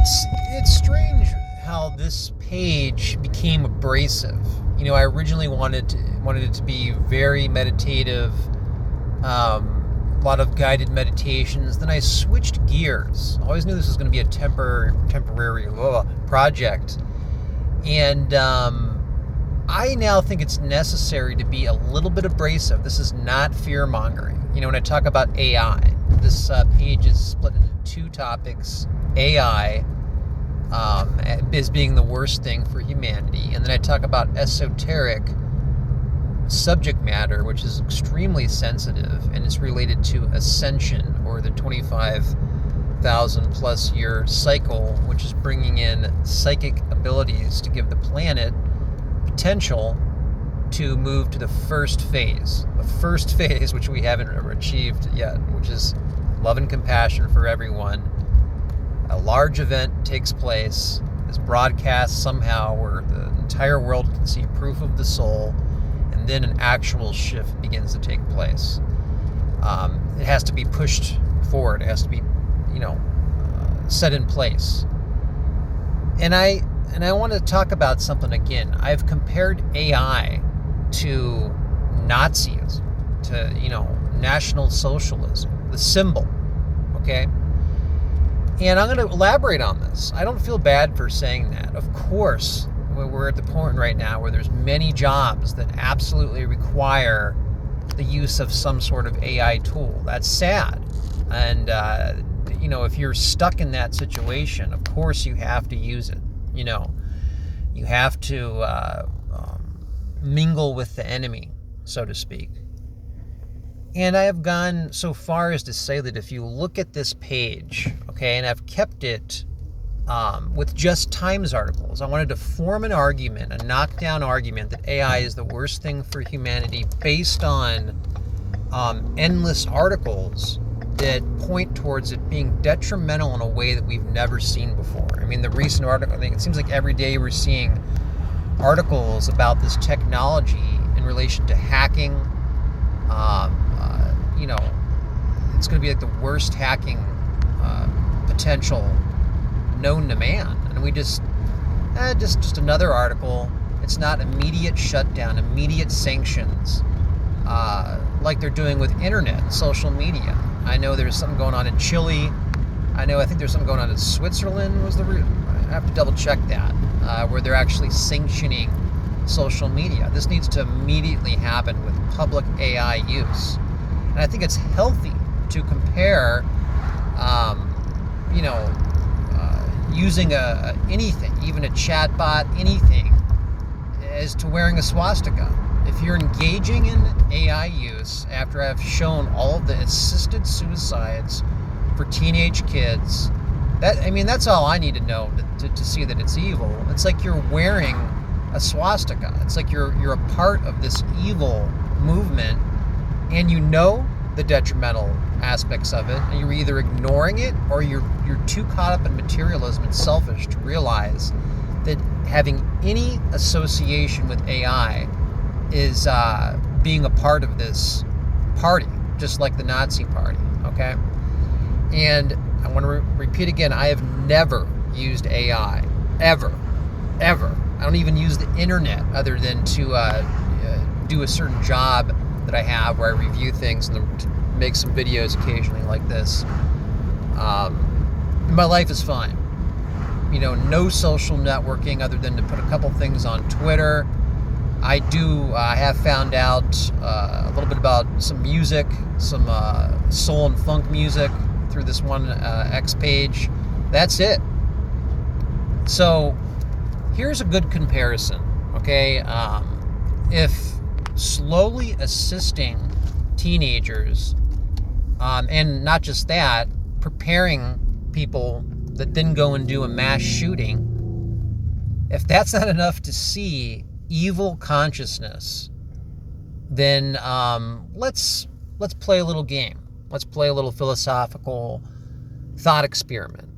It's strange how this page became abrasive. I originally wanted it to be very meditative, a lot of guided meditations. Then I switched gears. I always knew this was going to be a temporary project, and I now think it's necessary to be a little bit abrasive. This is not fear-mongering. When I talk about AI, this page is split into two topics. AI as being the worst thing for humanity, and then I talk about esoteric subject matter, which is extremely sensitive, and it's related to ascension, or the 25,000 plus year cycle, which is bringing in psychic abilities to give the planet potential to move to the first phase, which we haven't achieved yet, which is love and compassion for everyone. A large event takes place, is broadcast somehow where the entire world can see proof of the soul, and then an actual shift begins to take place. It has to be pushed forward. It has to be, set in place. And I want to talk about something again. I've compared AI to Nazism, to, National Socialism, the symbol, okay? And I'm going to elaborate on this. I don't feel bad for saying that. Of course, we're at the point right now where there's many jobs that absolutely require the use of some sort of AI tool. That's sad. And, if you're stuck in that situation, of course you have to use it. You have to mingle with the enemy, so to speak. And I have gone so far as to say that if you look at this page, okay, and I've kept it with just Times articles, I wanted to form an argument, a knockdown argument, that AI is the worst thing for humanity based on endless articles that point towards it being detrimental in a way that we've never seen before. I mean, the recent article, it seems like every day we're seeing articles about this technology in relation to hacking. It's going to be like the worst hacking potential known to man. And we just another article. It's not immediate shutdown, immediate sanctions, like they're doing with internet, social media. I know there's something going on in Chile. I think there's something going on in Switzerland. I have to double check that, where they're actually sanctioning social media. This needs to immediately happen with public AI use. And I think it's healthy to compare, using anything, even a chatbot, anything, as to wearing a swastika. If you're engaging in AI use, after I've shown all of the assisted suicides for teenage kids, that's all I need to know to see that it's evil. It's like you're wearing a swastika. It's like you're a part of this evil movement, and the detrimental aspects of it, and you're either ignoring it or you're too caught up in materialism and selfish to realize that having any association with AI is being a part of this party, just like the Nazi party, okay? And I want to repeat again, I have never used AI, ever. I don't even use the internet other than to do a certain job that I have where I review things and to make some videos occasionally like this. My life is fine. No social networking other than to put a couple things on Twitter. I have found out a little bit about some music, some soul and funk music through this one X page. That's it. So here's a good comparison, okay? If slowly assisting teenagers, and not just that, preparing people that then go and do a mass shooting, if that's not enough to see evil consciousness, then let's play a little game. Let's play a little philosophical thought experiment.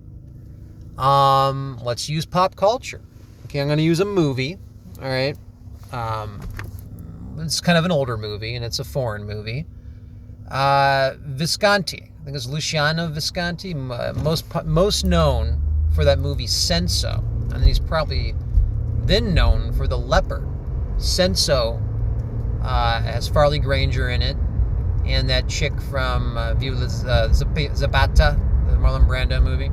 Let's use pop culture. Okay, I'm going to use a movie. All right. It's kind of an older movie, and it's a foreign movie. Visconti. I think it's Luciano Visconti, most known for that movie Senso, and he's probably then known for The Leopard. Senso has Farley Granger in it, and that chick from Viva Zapata, the Marlon Brando movie.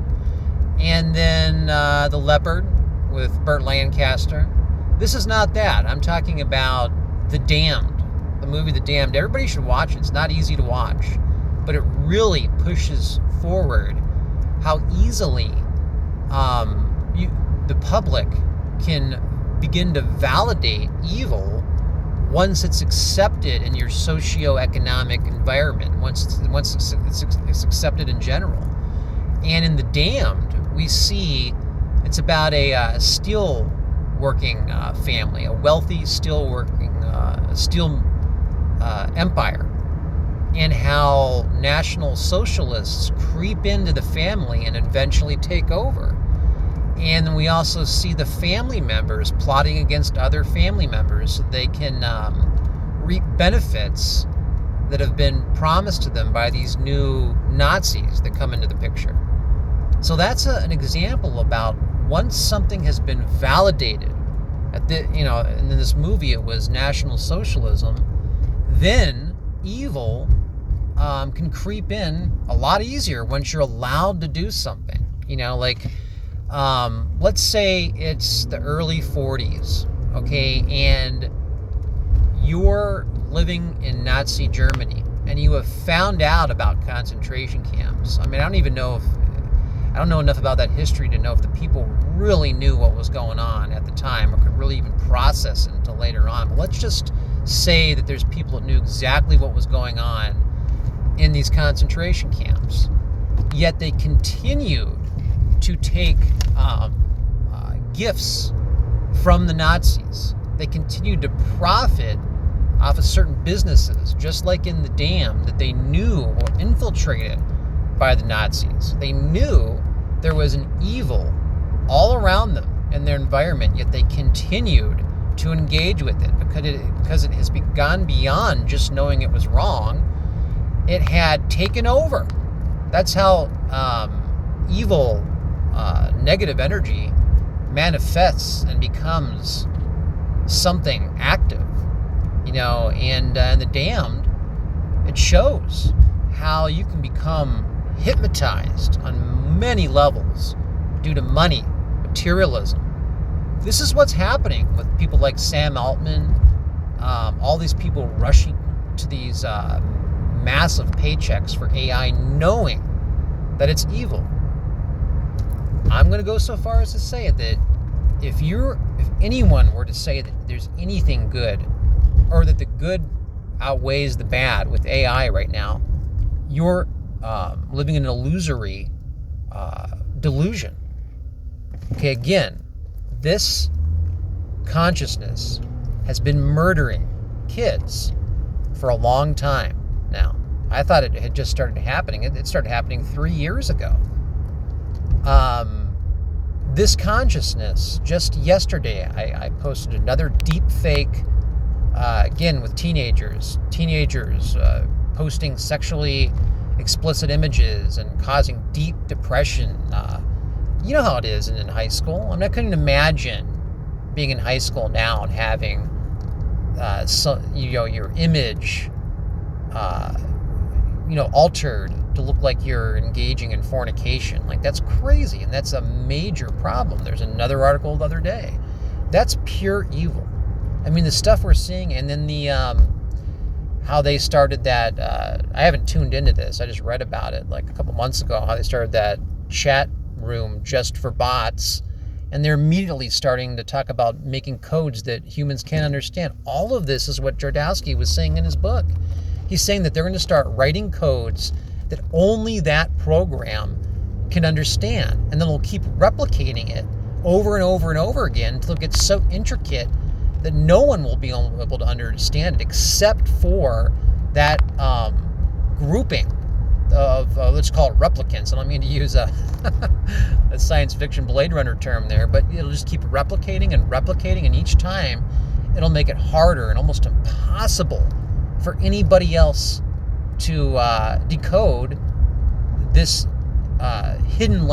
And then The Leopard with Burt Lancaster. This is not that. I'm talking about The Damned, the movie The Damned. Everybody should watch it. It's not easy to watch, but it really pushes forward how easily the public can begin to validate evil once it's accepted in your socio-economic environment, once it's accepted in general. And in The Damned, we see it's about a steel working family, a wealthy steel working steel empire, and how National Socialists creep into the family and eventually take over. And then we also see the family members plotting against other family members so they can reap benefits that have been promised to them by these new Nazis that come into the picture. So that's an example about once something has been validated, and in this movie it was National Socialism, then evil can creep in a lot easier once you're allowed to do something. Let's say it's the early 40s, okay, and you're living in Nazi Germany and you have found out about concentration camps. I mean, I don't know enough about that history to know if the people really knew what was going on at the time or could really even process it until later on. But let's just say that there's people that knew exactly what was going on in these concentration camps, yet they continued to take gifts from the Nazis. They continued to profit off of certain businesses, just like in The Damned, that they knew were infiltrated by the Nazis. They knew there was an evil all around them in their environment, yet they continued to engage with it because it has gone beyond just knowing it was wrong. It had taken over. That's how evil, negative energy manifests and becomes something active, and in The Damned, it shows how you can become hypnotized on many levels due to money, materialism. This is what's happening with people like Sam Altman, all these people rushing to these massive paychecks for AI, knowing that it's evil. I'm going to go so far as to say that if anyone were to say that there's anything good, or that the good outweighs the bad with AI right now, you're living in an illusory delusion. Okay, again, this consciousness has been murdering kids for a long time now. I thought it had just started happening. It started happening 3 years ago. This consciousness, just yesterday, I posted another deep fake, again with teenagers posting sexually explicit images and causing deep depression. You know how it is in high school. I mean, I couldn't imagine being in high school now and having your image altered to look like you're engaging in fornication. Like, that's crazy, and that's a major problem. There's another article the other day. That's pure evil. I mean, the stuff we're seeing, and then the how they started that, I haven't tuned into this, I just read about it like a couple months ago, how they started that chat room just for bots, and they're immediately starting to talk about making codes that humans can't understand. All of this is what Jodorowsky was saying in his book. He's saying that they're going to start writing codes that only that program can understand, and then they'll keep replicating it over and over and over again until it gets so intricate that no one will be able to understand it except for that grouping of, let's call it replicants. I don't mean to use a science fiction Blade Runner term there, but it'll just keep replicating, and each time it'll make it harder and almost impossible for anybody else to decode this hidden